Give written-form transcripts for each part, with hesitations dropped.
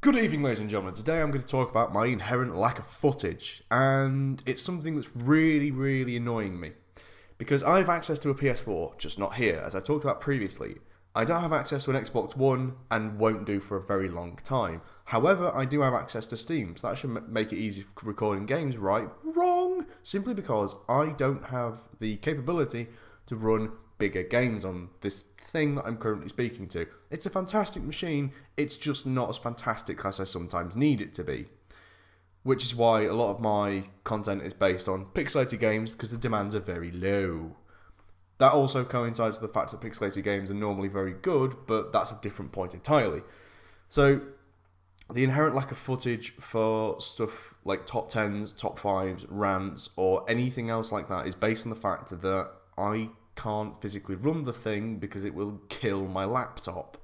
Good evening, ladies and gentlemen. Today I'm going to talk about my inherent lack of footage, and it's something that's really annoying me. Because I have access to a PS4, just not here, as I talked about previously. I don't have access to an Xbox One, and won't do for a very long time. However, I do have access to Steam, so that should make it easy for recording games, right? Wrong! Simply because I don't have the capability to run bigger games on this thing that I'm currently speaking to. It's a fantastic machine, it's just not as fantastic as I sometimes need it to be. Which is why a lot of my content is based on pixelated games, because the demands are very low. That also coincides with the fact that pixelated games are normally very good, but that's a different point entirely. So, the inherent lack of footage for stuff like top 10s, top 5s, rants, or anything else like that is based on the fact that I can't physically run the thing because it will kill my laptop.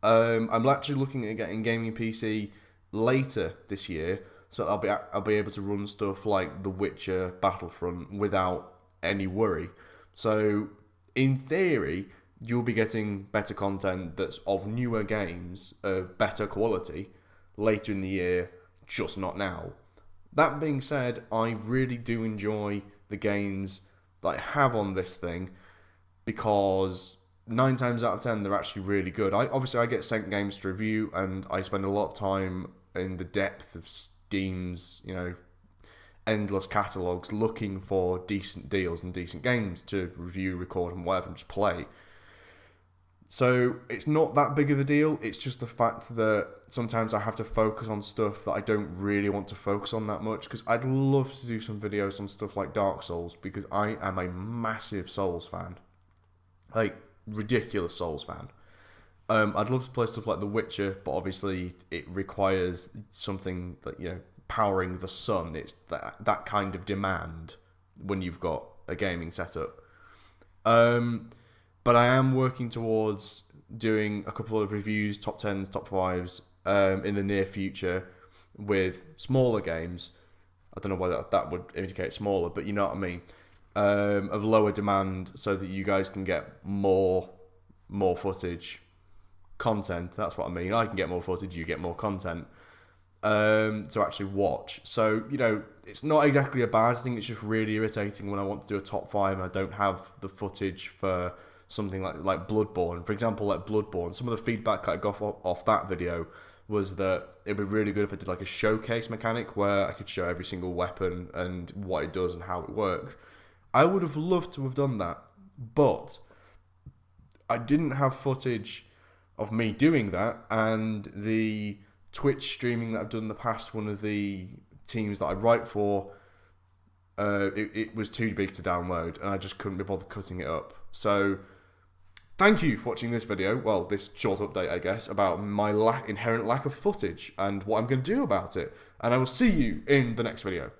I'm actually looking at getting a gaming PC later this year, so I'll be able to run stuff like The Witcher, Battlefront without any worry. So in theory, you'll be getting better content that's of newer games of better quality later in the year, just not now. That being said, I really do enjoy the games that I have on this thing, because 9 times out of 10 they're actually really good. I get sent games to review, and I spend a lot of time in the depth of Steam's, endless catalogues looking for decent deals and decent games to review, record, and whatever, and just play. So it's not that big of a deal. It's just the fact that sometimes I have to focus on stuff that I don't really want to focus on that much, because I'd love to do some videos on stuff like Dark Souls, because I am a massive Souls fan. Like, ridiculous Souls fan. I'd love to play stuff like The Witcher, but obviously it requires something that, powering the sun. It's that kind of demand when you've got a gaming setup. But I am working towards doing a couple of reviews, top 10s, top 5s, in the near future with smaller games. I don't know why that would indicate smaller, but you know what I mean. Of lower demand, so that you guys can get more footage, content. That's what I mean. I can get more footage, you get more content to actually watch. So, it's not exactly a bad thing. It's just really irritating when I want to do a top 5 and I don't have the footage for something like Bloodborne. For example, like Bloodborne, some of the feedback I got off that video was that it'd be really good if I did like a showcase mechanic where I could show every single weapon and what it does and how it works. I would have loved to have done that, but I didn't have footage of me doing that, and the Twitch streaming that I've done in the past, one of the teams that I write for, it was too big to download, and I just couldn't be bothered cutting it up. So, thank you for watching this video, well, this short update, I guess, about my inherent lack of footage and what I'm going to do about it. And I will see you in the next video.